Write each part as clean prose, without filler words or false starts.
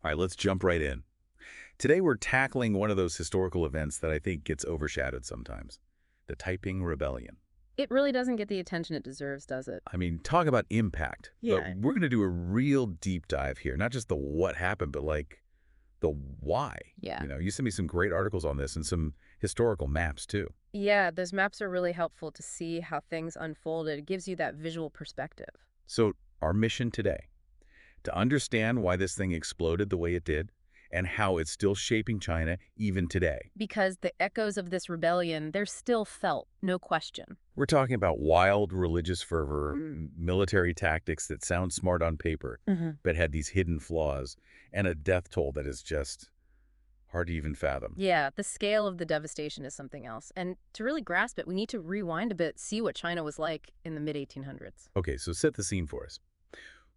All right, let's jump right in. Today we're tackling one of those historical events that I think gets overshadowed sometimes, the Taiping Rebellion. It really doesn't get the attention it deserves, does it? I mean, talk about impact. But Yeah. we're going to do a real deep dive here, not just the what happened, but like the why. Yeah. You sent me some great articles on this and some historical maps too. Yeah, those maps are really helpful to see how things unfolded. It gives you that visual perspective. So our mission today, to understand why this thing exploded the way it did and how it's still shaping China even today. Because the echoes of this rebellion, they're still felt, no question. We're talking about wild religious fervor, military tactics that sound smart on paper, but had these hidden flaws, and a death toll that is just hard to even fathom. Yeah, the scale of the devastation is something else. And to really grasp it, we need to rewind a bit, see what China was like in the mid-1800s. Okay, so set the scene for us.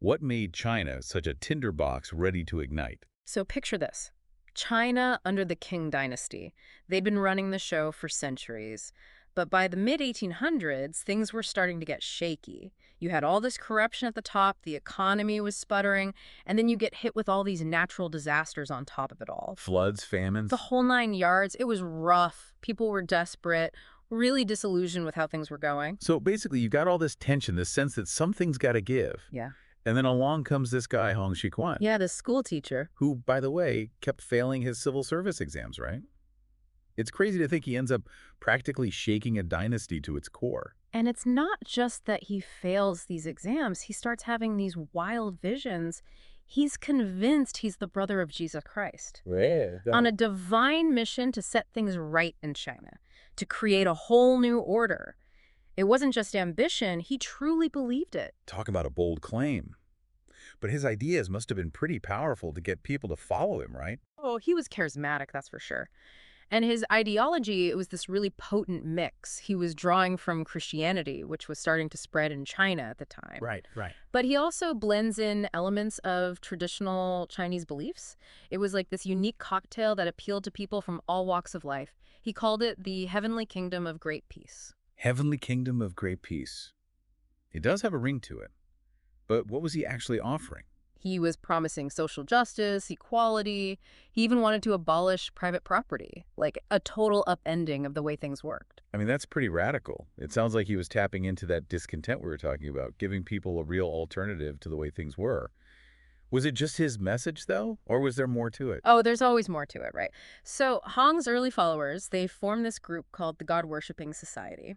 What made China such a tinderbox ready to ignite? So picture this. China under the Qing dynasty. They'd been running the show for centuries. But by the mid-1800s, things were starting to get shaky. You had all this corruption at the top, the economy was sputtering, and then you get hit with all these natural disasters on top of it all. Floods, famines? The whole 9 yards. It was rough. People were desperate, really disillusioned with how things were going. So basically, you got all this tension, this sense that something's got to give. Yeah. And then along comes this guy, Hong Xiuquan, Yeah, the school teacher. who, by the way, kept failing his civil service exams, right? It's crazy to think he ends up practically shaking a dynasty to its core. And it's not just that he fails these exams. He starts having these wild visions. He's convinced he's the brother of Jesus Christ. On a divine mission to set things right in China, to create a whole new order. It wasn't just ambition, he truly believed it. Talk about a bold claim. But his ideas must have been pretty powerful to get people to follow him, right? Oh, he was charismatic, that's for sure. And his ideology, it was this really potent mix. He was drawing from Christianity, which was starting to spread in China at the time. Right. But he also blends in elements of traditional Chinese beliefs. It was like this unique cocktail that appealed to people from all walks of life. He called it the Heavenly Kingdom of Great Peace. Heavenly Kingdom of Great Peace. It does have a ring to it. But what was he actually offering? He was promising social justice, equality. He even wanted to abolish private property, like a total upending of the way things worked. I mean, that's pretty radical. It sounds like he was tapping into that discontent we were talking about, giving people a real alternative to the way things were. Was it just his message, though, or was there more to it? Oh, there's always more to it, right? So Hong's early followers, they formed this group called the God-Worshipping Society.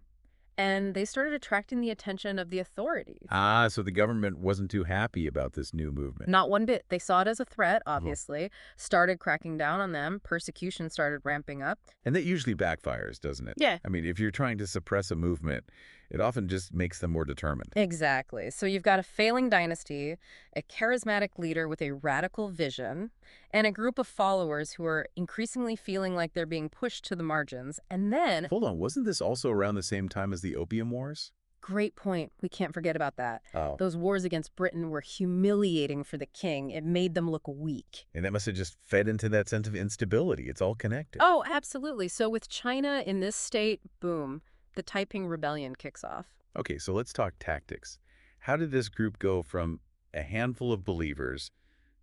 And they started attracting the attention of the authorities. Ah, so the government wasn't too happy about this new movement. Not one bit. They saw it as a threat, obviously, started cracking down on them, persecution started ramping up. And that usually backfires, doesn't it? Yeah. I mean, if you're trying to suppress a movement, it often just makes them more determined. Exactly. So you've got a failing dynasty, a charismatic leader with a radical vision, and a group of followers who are increasingly feeling like they're being pushed to the margins. And then, Hold on, wasn't this also around the same time as the Opium Wars? great point, we can't forget about that. Oh. Those wars against Britain were humiliating for the king. It made them look weak. And that must have just fed into that sense of instability. It's all connected. Oh, absolutely. So with China in this state, boom, the Taiping Rebellion kicks off. Okay, so let's talk tactics. How did this group go from a handful of believers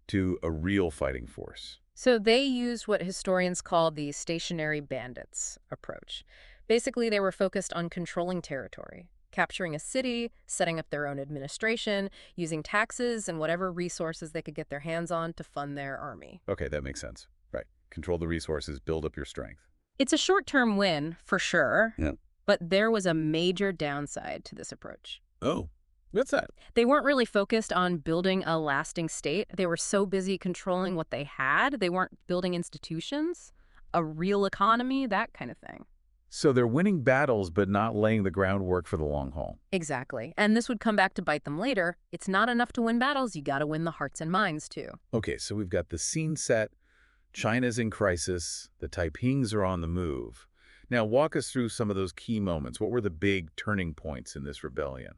to a real fighting force? So they used what historians call the stationary bandits approach. Basically, they were focused on controlling territory, capturing a city, setting up their own administration, using taxes and whatever resources they could get their hands on to fund their army. Okay, that makes sense. Right. Control the resources, build up your strength. It's a short-term win, for sure. Yeah. But there was a major downside to this approach. Oh, what's that? They weren't really focused on building a lasting state. They were so busy controlling what they had. They weren't building institutions, a real economy, that kind of thing. So they're winning battles, but not laying the groundwork for the long haul. Exactly. And this would come back to bite them later. It's not enough to win battles. You got to win the hearts and minds, too. Okay, so we've got the scene set. China's in crisis. The Taipings are on the move. Now, walk us through some of those key moments. What were the big turning points in this rebellion?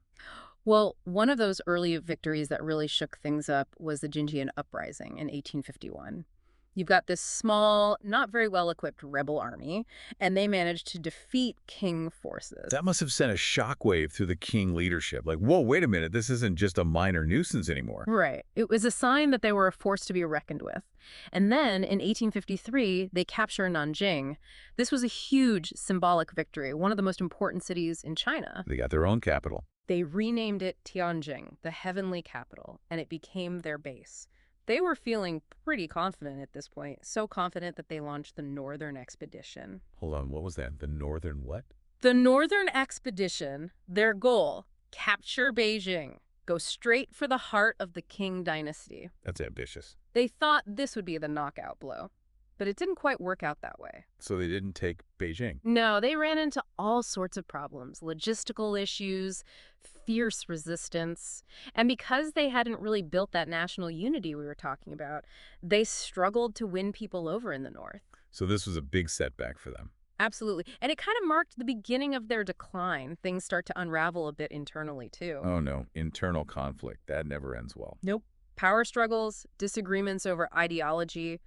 Well, one of those early victories that really shook things up was the Jinjian Uprising in 1851. You've got this small, not very well-equipped rebel army, and they managed to defeat Qing forces. That must have sent a shockwave through the Qing leadership. Like, whoa, wait a minute, this isn't just a minor nuisance anymore. Right. It was a sign that they were a force to be reckoned with. And then, in 1853, they capture Nanjing. This was a huge symbolic victory, one of the most important cities in China. They got their own capital. They renamed it Tianjin, the Heavenly Capital, and it became their base. They were feeling pretty confident at this point, so confident that they launched the Northern Expedition. Hold on, what was that? The Northern what? The Northern Expedition, their goal, capture Beijing, go straight for the heart of the Qing dynasty. That's ambitious. They thought this would be the knockout blow, but it didn't quite work out that way. So they didn't take Beijing? No, they ran into all sorts of problems, logistical issues, fierce resistance. And because they hadn't really built that national unity we were talking about, they struggled to win people over in the north. So this was a big setback for them. Absolutely. And it kind of marked the beginning of their decline. Things start to unravel a bit internally, too. Oh, no. Internal conflict. That never ends well. Nope. Power struggles, disagreements over ideology.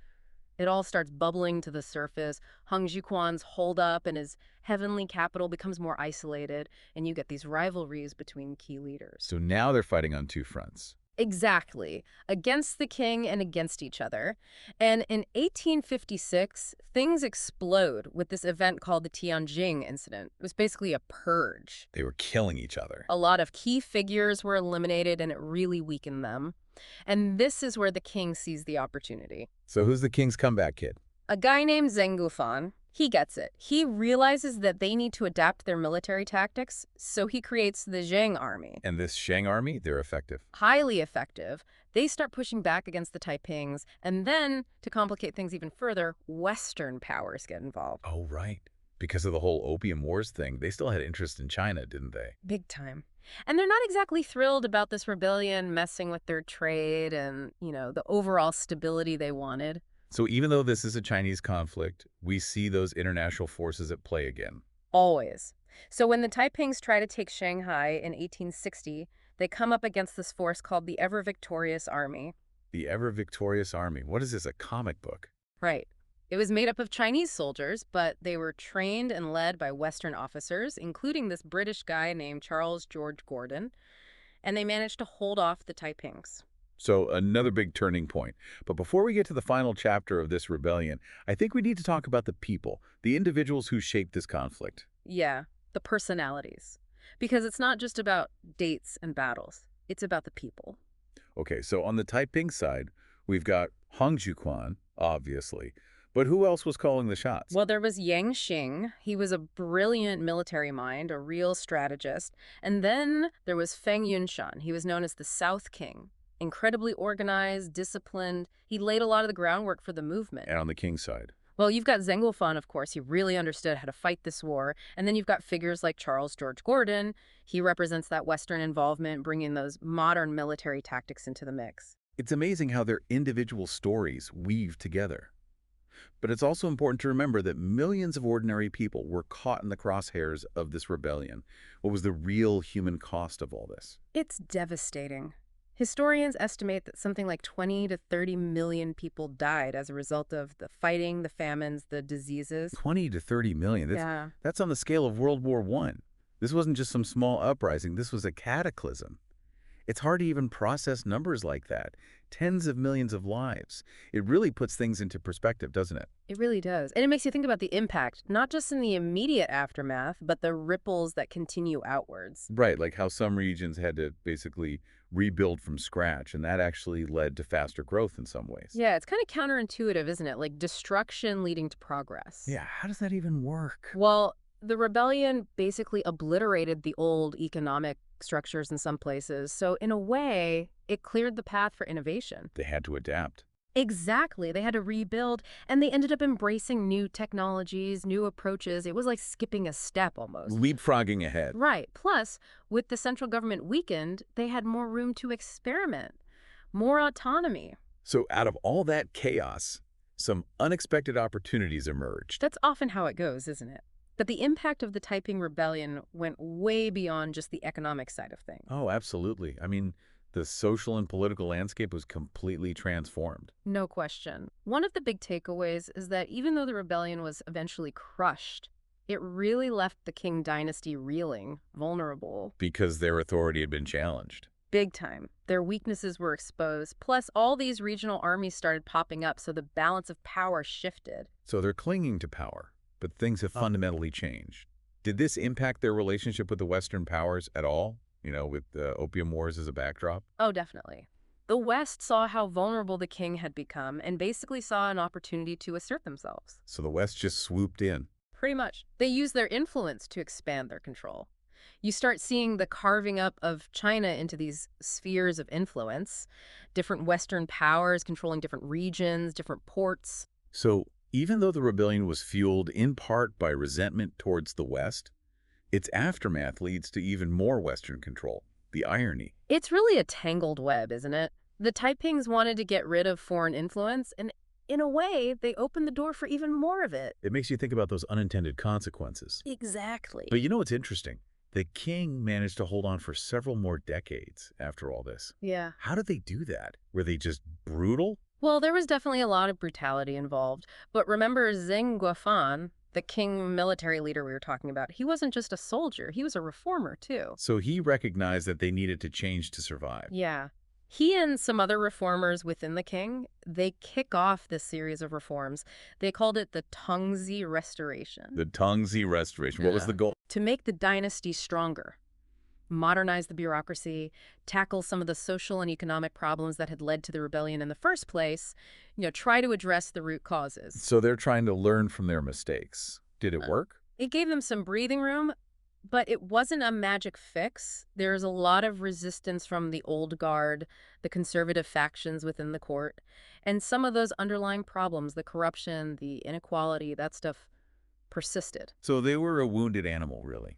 It all starts bubbling to the surface. Hong Xiuquan's holdup and his heavenly capital becomes more isolated, and you get these rivalries between key leaders. So now they're fighting on two fronts. Exactly. Against the king and against each other. And in 1856, things explode with this event called the Tianjin incident. It was basically a purge. They were killing each other. A lot of key figures were eliminated, and it really weakened them. And this is where the king sees the opportunity. So who's the king's comeback kid? A guy named Zeng Guofan. He gets it. He realizes that they need to adapt their military tactics, so he creates the Zheng army. And this Xiang army, they're effective. Highly effective. They start pushing back against the Taipings, and then, to complicate things even further, Western powers get involved. Oh, right. Because of the whole Opium Wars thing, they still had interest in China, didn't they? Big time. And they're not exactly thrilled about this rebellion messing with their trade and, the overall stability they wanted. So even though this is a Chinese conflict, we see those international forces at play again. Always. So when the Taipings try to take Shanghai in 1860, they come up against this force called the Ever-Victorious Army. The Ever-Victorious Army. What is this, a comic book? Right. It was made up of Chinese soldiers, but they were trained and led by Western officers, including this British guy named Charles George Gordon, and they managed to hold off the Taipings. So another big turning point. But before we get to the final chapter of this rebellion, I think we need to talk about the people, the individuals who shaped this conflict. Yeah, the personalities. Because it's not just about dates and battles. It's about the people. Okay, so on the Taiping side, we've got Hong Xiuquan, obviously. But who else was calling the shots? Well, there was Yang Xing. He was a brilliant military mind, a real strategist. And then there was Feng Yunshan. He was known as the South King. Incredibly organized, disciplined. He laid a lot of the groundwork for the movement. And on the Qing side? Well, you've got Zeng Guofan, of course. He really understood how to fight this war. And then you've got figures like Charles George Gordon. He represents that Western involvement, bringing those modern military tactics into the mix. It's amazing how their individual stories weave together. But it's also important to remember that millions of ordinary people were caught in the crosshairs of this rebellion. What was the real human cost of all this? It's devastating. Historians estimate that something like 20 to 30 million people died as a result of the fighting, the famines, the diseases. 20 to 30 million. That's on the scale of World War I. This wasn't just some small uprising. This was a cataclysm. It's hard to even process numbers like that. Tens of millions of lives. It really puts things into perspective, doesn't it? It really does. And it makes you think about the impact, not just in the immediate aftermath, but the ripples that continue outwards. Right, like how some regions had to basically rebuild from scratch, and that actually led to faster growth in some ways. Yeah, it's kind of counterintuitive, isn't it? Like destruction leading to progress. Yeah, how does that even work? Well, the rebellion basically obliterated the old economic structures in some places. So in a way, it cleared the path for innovation. They had to adapt. Exactly. They had to rebuild, and they ended up embracing new technologies, new approaches. It was like skipping a step almost. Leapfrogging ahead. Right. Plus, with the central government weakened, they had more room to experiment, more autonomy. So out of all that chaos, some unexpected opportunities emerged. That's often how it goes, isn't it? But the impact of the Taiping Rebellion went way beyond just the economic side of things. Oh, absolutely. I mean, The social and political landscape was completely transformed. No question. One of the big takeaways is that even though the rebellion was eventually crushed, it really left the Qing dynasty reeling, vulnerable. Because their authority had been challenged. Big time. Their weaknesses were exposed, plus all these regional armies started popping up, so the balance of power shifted. So they're clinging to power, but things have fundamentally changed. Did this impact their relationship with the Western powers at all? With the Opium Wars as a backdrop? Oh, definitely. The West saw how vulnerable the Qing had become and basically saw an opportunity to assert themselves. So the West just swooped in. Pretty much. They used their influence to expand their control. You start seeing the carving up of China into these spheres of influence, different Western powers controlling different regions, different ports. So even though the rebellion was fueled in part by resentment towards the West, its aftermath leads to even more Western control. The irony. It's really a tangled web, isn't it? The Taipings wanted to get rid of foreign influence, and in a way, they opened the door for even more of it. It makes you think about those unintended consequences. Exactly. But you know what's interesting? The Qing managed to hold on for several more decades after all this. Yeah. How did they do that? Were they just brutal? Well, there was definitely a lot of brutality involved. But remember Zeng Guofan, the Qing military leader we were talking about, he wasn't just a soldier, he was a reformer too. So he recognized that they needed to change to survive. Yeah. He and some other reformers within the Qing, they kick off this series of reforms. They called it the Tongzi Restoration. The Tongzi Restoration. What was the goal? To make the dynasty stronger, modernize the bureaucracy, tackle some of the social and economic problems that had led to the rebellion in the first place, try to address the root causes. So they're trying to learn from their mistakes. Did it work? It gave them some breathing room, but it wasn't a magic fix. There's a lot of resistance from the old guard, the conservative factions within the court, and some of those underlying problems, the corruption, the inequality, that stuff persisted. So they were a wounded animal, really,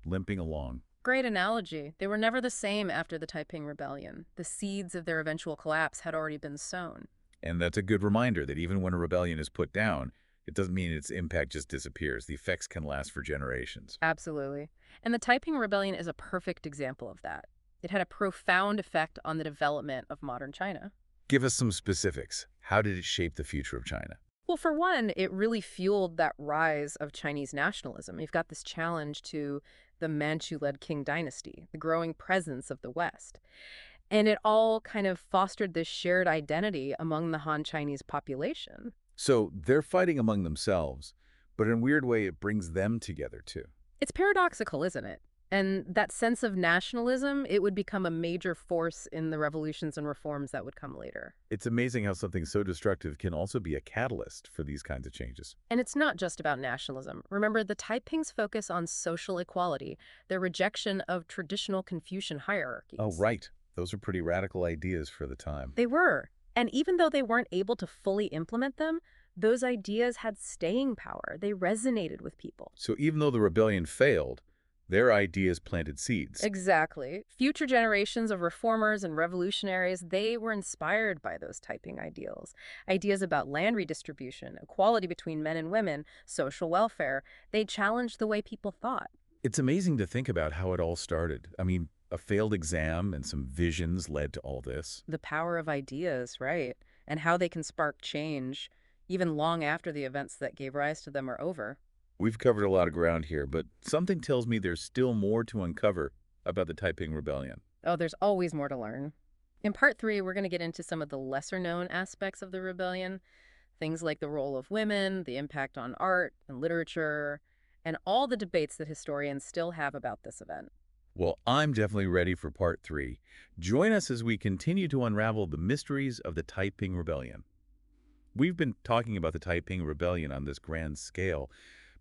limping along. Great analogy. They were never the same after the Taiping Rebellion. The seeds of their eventual collapse had already been sown. And that's a good reminder that even when a rebellion is put down, it doesn't mean its impact just disappears. The effects can last for generations. Absolutely. And the Taiping Rebellion is a perfect example of that. It had a profound effect on the development of modern China. Give us some specifics. How did it shape the future of China? Well, for one, it really fueled that rise of Chinese nationalism. You've got this challenge to the Manchu-led Qing dynasty, the growing presence of the West. And it all kind of fostered this shared identity among the Han Chinese population. So they're fighting among themselves, but in a weird way, it brings them together, too. It's paradoxical, isn't it? And that sense of nationalism, it would become a major force in the revolutions and reforms that would come later. It's amazing how something so destructive can also be a catalyst for these kinds of changes. And it's not just about nationalism. Remember, the Taiping's focus on social equality, their rejection of traditional Confucian hierarchies. Oh, right. Those are pretty radical ideas for the time. They were. And even though they weren't able to fully implement them, those ideas had staying power. They resonated with people. So even though the rebellion failed, their ideas planted seeds. Exactly. Future generations of reformers and revolutionaries, they were inspired by those Taiping ideals. Ideas about land redistribution, equality between men and women, social welfare. They challenged the way people thought. It's amazing to think about how it all started. I mean, a failed exam and some visions led to all this. The power of ideas, right? And how they can spark change, even long after the events that gave rise to them are over. We've covered a lot of ground here, but something tells me there's still more to uncover about the Taiping Rebellion. Oh, there's always more to learn. In part 3, we're going to get into some of the lesser-known aspects of the rebellion, things like the role of women, the impact on art and literature, and all the debates that historians still have about this event. Well, I'm definitely ready for part 3. Join us as we continue to unravel the mysteries of the Taiping Rebellion. We've been talking about the Taiping Rebellion on this grand scale,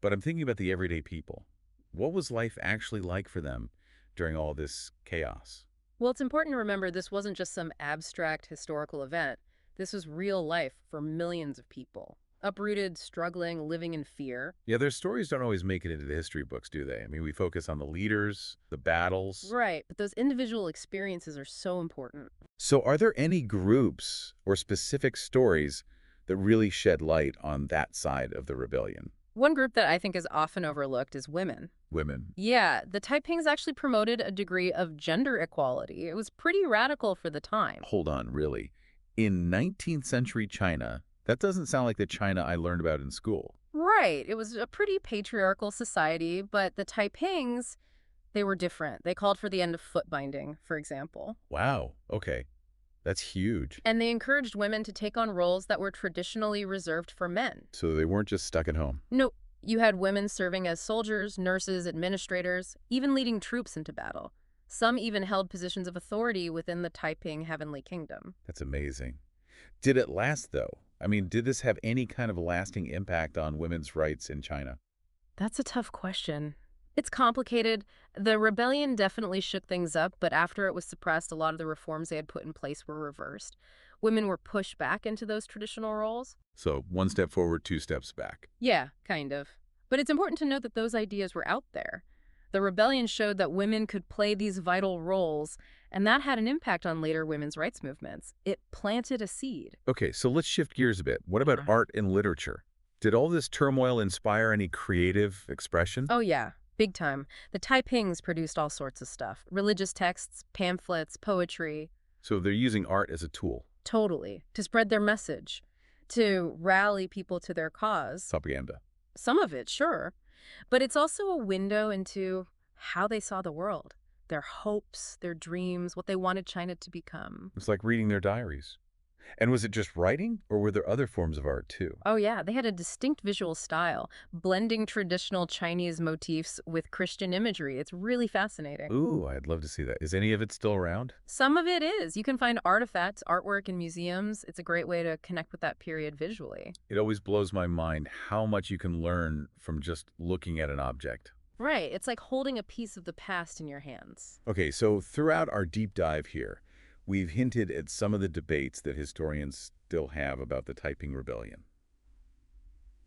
but I'm thinking about the everyday people. What was life actually like for them during all this chaos? Well, it's important to remember this wasn't just some abstract historical event. This was real life for millions of people. Uprooted, struggling, living in fear. Yeah, their stories don't always make it into the history books, do they? I mean, we focus on the leaders, the battles. Right, but those individual experiences are so important. So are there any groups or specific stories that really shed light on that side of the rebellion? One group that I think is often overlooked is women. women. Yeah, the Taipings actually promoted a degree of gender equality. It was pretty radical for the time. Hold on, really? In 19th century China, that doesn't sound like the China I learned about in school. Right. It was a pretty patriarchal society, but the Taipings, they were different. They called for the end of foot binding, for example. Wow, okay. That's huge. And they encouraged women to take on roles that were traditionally reserved for men. So they weren't just stuck at home. No, you had women serving as soldiers, nurses, administrators, even leading troops into battle. Some even held positions of authority within the Taiping Heavenly Kingdom. That's amazing. Did it last, though? I mean, did this have any kind of lasting impact on women's rights in China? That's a tough question. It's complicated. The rebellion definitely shook things up, but after it was suppressed, a lot of the reforms they had put in place were reversed. Women were pushed back into those traditional roles. So one step forward, two steps back. Yeah, kind of. But it's important to note that those ideas were out there. The rebellion showed that women could play these vital roles, and that had an impact on later women's rights movements. It planted a seed. Okay, so let's shift gears a bit. What about art and literature? Did all this turmoil inspire any creative expression? Oh, yeah. Big time. The Taipings produced all sorts of stuff. Religious texts, pamphlets, poetry. So they're using art as a tool. Totally. To spread their message. To rally people to their cause. Propaganda. Some of it, sure. But it's also a window into how they saw the world. Their hopes, their dreams, what they wanted China to become. It's like reading their diaries. And was it just writing, or were there other forms of art, too? Oh, yeah. They had a distinct visual style, blending traditional Chinese motifs with Christian imagery. It's really fascinating. Ooh, I'd love to see that. Is any of it still around? Some of it is. You can find artifacts, artwork in museums. It's a great way to connect with that period visually. It always blows my mind how much you can learn from just looking at an object. Right. It's like holding a piece of the past in your hands. Okay, so throughout our deep dive here, we've hinted at some of the debates that historians still have about the Taiping Rebellion.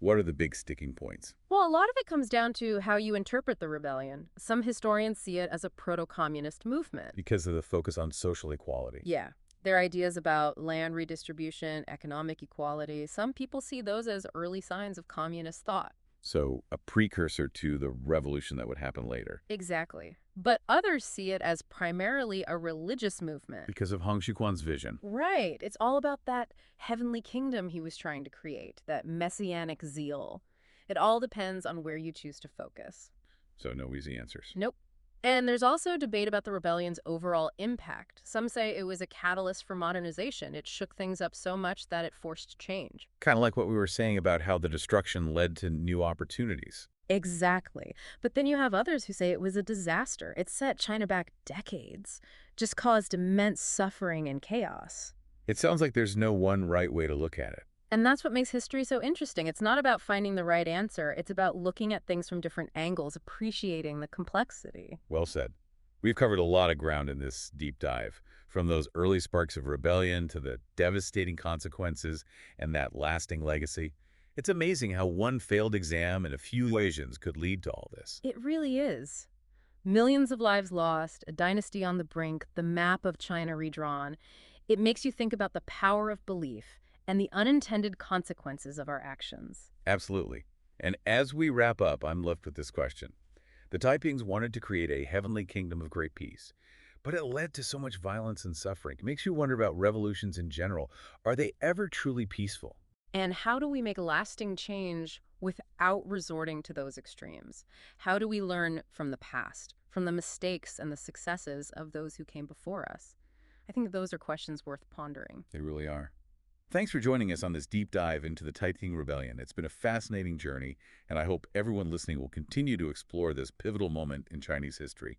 What are the big sticking points? Well, a lot of it comes down to how you interpret the rebellion. Some historians see it as a proto-communist movement. Because of the focus on social equality. Yeah. Their ideas about land redistribution, economic equality, some people see those as early signs of communist thought. So a precursor to the revolution that would happen later. Exactly. But others see it as primarily a religious movement. Because of Hong Xiuquan's vision. Right. It's all about that heavenly kingdom he was trying to create, that messianic zeal. It all depends on where you choose to focus. So no easy answers. Nope. And there's also debate about the rebellion's overall impact. Some say it was a catalyst for modernization. It shook things up so much that it forced change. Kind of like what we were saying about how the destruction led to new opportunities. Exactly. But then you have others who say it was a disaster. It set China back decades, just caused immense suffering and chaos. It sounds like there's no one right way to look at it. And that's what makes history so interesting. It's not about finding the right answer. It's about looking at things from different angles, appreciating the complexity. Well said. We've covered a lot of ground in this deep dive, from those early sparks of rebellion to the devastating consequences and that lasting legacy. It's amazing how one failed exam and a few equations could lead to all this. It really is. Millions of lives lost, a dynasty on the brink, the map of China redrawn. It makes you think about the power of belief and the unintended consequences of our actions. Absolutely. And as we wrap up, I'm left with this question. The Taipings wanted to create a heavenly kingdom of great peace, but it led to so much violence and suffering. It makes you wonder about revolutions in general. Are they ever truly peaceful? And how do we make lasting change without resorting to those extremes? How do we learn from the past, from the mistakes and the successes of those who came before us? I think those are questions worth pondering. They really are. Thanks for joining us on this deep dive into the Taiping Rebellion. It's been a fascinating journey, and I hope everyone listening will continue to explore this pivotal moment in Chinese history.